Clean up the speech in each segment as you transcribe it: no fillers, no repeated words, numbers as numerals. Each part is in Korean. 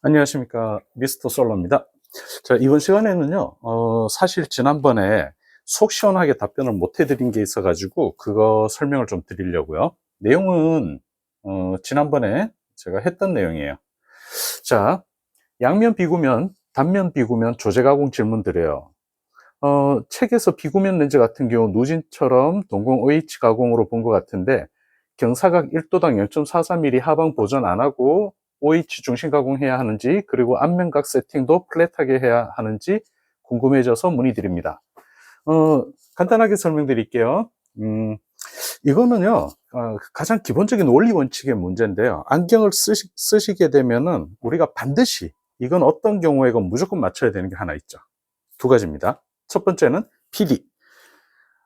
안녕하십니까. 미스터 솔로입니다. 자, 이번 시간에는요, 사실 지난번에 속 시원하게 답변을 못 해드린 게 있어가지고, 그거 설명을 좀 드리려고요. 내용은, 지난번에 제가 했던 내용이에요. 자, 양면 비구면, 단면 비구면 조제 가공 질문 드려요. 책에서 비구면 렌즈 같은 경우 누진처럼 동공 OH 가공으로 본 것 같은데, 경사각 1도당 0.43mm 하방 보존 안 하고 OH 중심 가공해야 하는지, 그리고 앞면각 세팅도 플랫하게 해야 하는지 궁금해져서 문의드립니다. 간단하게 설명드릴게요. 이거는요, 가장 기본적인 원리 원칙의 문제인데요. 안경을 쓰시게 되면은 우리가 반드시, 이건 어떤 경우에건 무조건 맞춰야 되는 게 하나 있죠. 두 가지입니다. 첫 번째는 PD.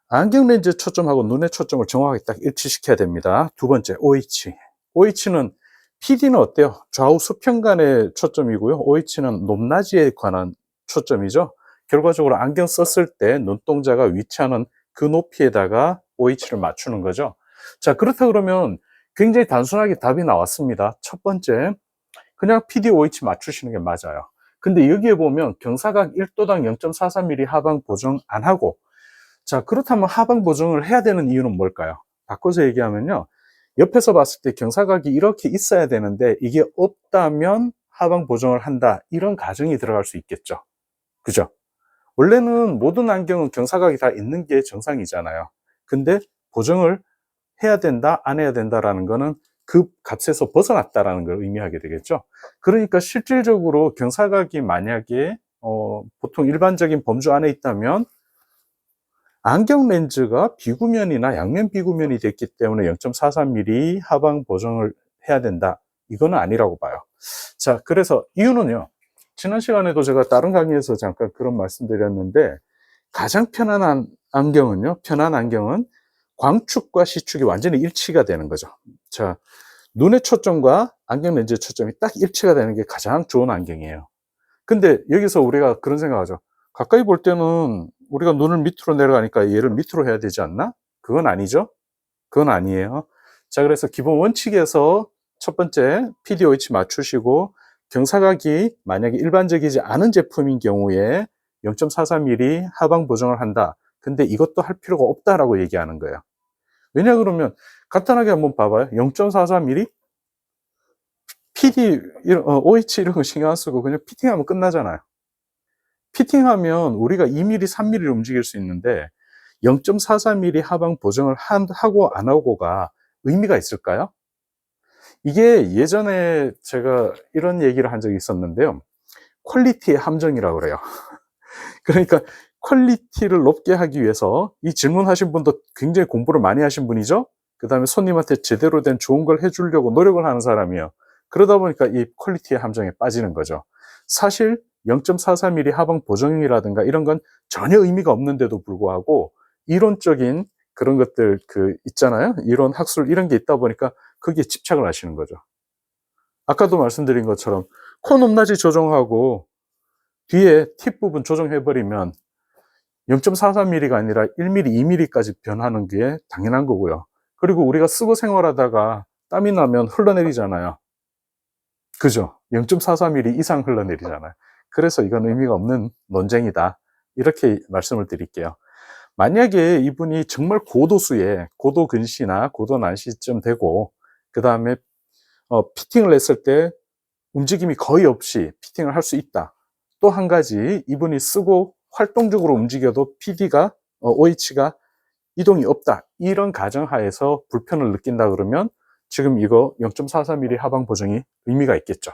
안경 렌즈 초점하고 눈의 초점을 정확하게 딱 일치시켜야 됩니다. 두 번째, OH. OH는, PD는 어때요? 좌우 수평간의 초점이고요. OH는 높낮이에 관한 초점이죠. 결과적으로 안경 썼을 때 눈동자가 위치하는 그 높이에다가 OH를 맞추는 거죠. 자, 그렇다 그러면 굉장히 단순하게 답이 나왔습니다. 첫 번째, 그냥 PD, OH 맞추시는 게 맞아요. 근데 여기에 보면 경사각 1도당 0.43mm 하방 보정 안 하고, 자, 그렇다면 하방 보정을 해야 되는 이유는 뭘까요? 바꿔서 얘기하면요, 옆에서 봤을 때 경사각이 이렇게 있어야 되는데 이게 없다면 하방 보정을 한다, 이런 가정이 들어갈 수 있겠죠. 그죠? 원래는 모든 안경은 경사각이 다 있는 게 정상이잖아요. 근데 보정을 해야 된다, 안 해야 된다라는 거는 그 값에서 벗어났다라는 걸 의미하게 되겠죠. 그러니까 실질적으로 경사각이 만약에 보통 일반적인 범주 안에 있다면 안경 렌즈가 비구면이나 양면 비구면이 됐기 때문에 0.43mm 하방 보정을 해야 된다, 이거는 아니라고 봐요. 자, 그래서 이유는요, 지난 시간에도 제가 다른 강의에서 잠깐 그런 말씀드렸는데, 가장 편안한 안경은요, 편한 안경은 광축과 시축이 완전히 일치가 되는 거죠. 자, 눈의 초점과 안경 렌즈의 초점이 딱 일치가 되는 게 가장 좋은 안경이에요. 근데 여기서 우리가 그런 생각하죠. 가까이 볼 때는 우리가 눈을 밑으로 내려가니까 얘를 밑으로 해야 되지 않나? 그건 아니죠. 그건 아니에요. 자, 그래서 기본 원칙에서 첫 번째, PDOH 맞추시고, 경사각이 만약에 일반적이지 않은 제품인 경우에 0.43mm 하방 보정을 한다. 근데 이것도 할 필요가 없다라고 얘기하는 거예요. 왜냐 그러면 간단하게 한번 봐봐요. 0.43mm? PD, OH 이런 거 신경 안 쓰고 그냥 피팅하면 끝나잖아요. 피팅하면 우리가 2mm, 3mm를 움직일 수 있는데 0.44mm 하방 보정을 하고 안 하고가 의미가 있을까요? 이게 예전에 제가 이런 얘기를 한 적이 있었는데요. 퀄리티의 함정이라고 그래요. 그러니까 퀄리티를 높게 하기 위해서, 이 질문하신 분도 굉장히 공부를 많이 하신 분이죠. 그 다음에 손님한테 제대로 된 좋은 걸 해주려고 노력을 하는 사람이에요. 그러다 보니까 이 퀄리티의 함정에 빠지는 거죠. 사실 0.44mm 하방 보정이라든가 이런 건 전혀 의미가 없는데도 불구하고 이론적인 그런 것들 있잖아요. 이론 학술 이런 게 있다 보니까 거기에 집착을 하시는 거죠. 아까도 말씀드린 것처럼 코 높낮이 조정하고 뒤에 팁 부분 조정해버리면 0.43mm가 아니라 1mm, 2mm까지 변하는 게 당연한 거고요. 그리고 우리가 쓰고 생활하다가 땀이 나면 흘러내리잖아요. 그죠? 0.43mm 이상 흘러내리잖아요. 그래서 이건 의미가 없는 논쟁이다, 이렇게 말씀을 드릴게요. 만약에 이분이 정말 고도수에 고도 근시나 고도 난시쯤 되고, 그 다음에 피팅을 했을 때 움직임이 거의 없이 피팅을 할 수 있다. 또 한 가지, 이분이 쓰고 활동적으로 움직여도 PD가, OH가 이동이 없다, 이런 가정하에서 불편을 느낀다 그러면 지금 이거 0.43mm 하방 보정이 의미가 있겠죠.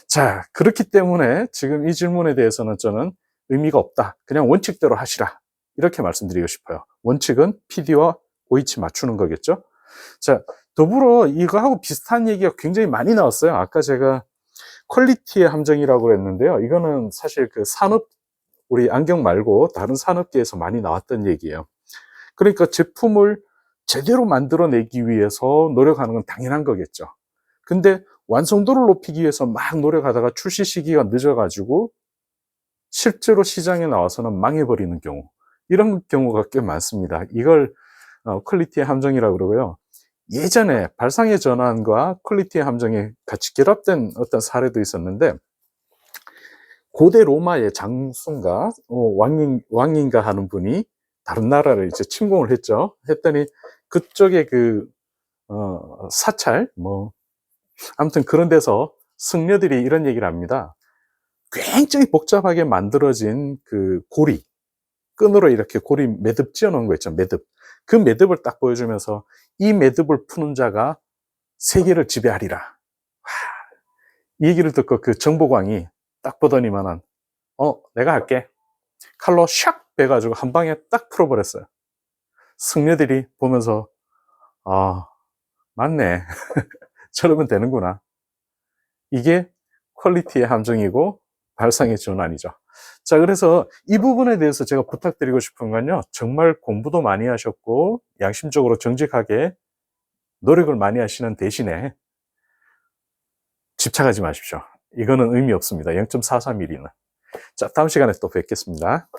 자, 그렇기 때문에 지금 이 질문에 대해서는 저는 의미가 없다, 그냥 원칙대로 하시라, 이렇게 말씀드리고 싶어요. 원칙은 PD와 OH 맞추는 거겠죠. 자, 더불어 이거하고 비슷한 얘기가 굉장히 많이 나왔어요. 아까 제가 퀄리티의 함정이라고 했는데요. 이거는 사실 우리 안경 말고 다른 산업계에서 많이 나왔던 얘기예요. 그러니까 제품을 제대로 만들어내기 위해서 노력하는 건 당연한 거겠죠. 근데 완성도를 높이기 위해서 막 노력하다가 출시 시기가 늦어가지고 실제로 시장에 나와서는 망해버리는 경우, 이런 경우가 꽤 많습니다. 이걸 퀄리티의 함정이라고 그러고요. 예전에 발상의 전환과 퀄리티의 함정이 같이 결합된 어떤 사례도 있었는데, 고대 로마의 장수인가 왕인가 하는 분이 다른 나라를 이제 침공을 했죠. 했더니 그쪽에 사찰 아무튼 그런 데서 승려들이 이런 얘기를 합니다. 굉장히 복잡하게 만들어진 그 고리, 끈으로 이렇게 고리 매듭 지어 놓은 거 있죠. 매듭. 그 매듭을 딱 보여주면서 이 매듭을 푸는 자가 세계를 지배하리라. 이 얘기를 듣고 그 정보광이 딱 보더니만은 내가 할게. 칼로 샥 빼가지고 한 방에 딱 풀어버렸어요. 승려들이 보면서 맞네. 저러면 되는구나. 이게 퀄리티의 함정이고 발상의 전환이죠. 자, 그래서 이 부분에 대해서 제가 부탁드리고 싶은 건요, 정말 공부도 많이 하셨고 양심적으로 정직하게 노력을 많이 하시는 대신에 집착하지 마십시오. 이거는 의미 없습니다. 0.43mm는. 자, 다음 시간에 또 뵙겠습니다.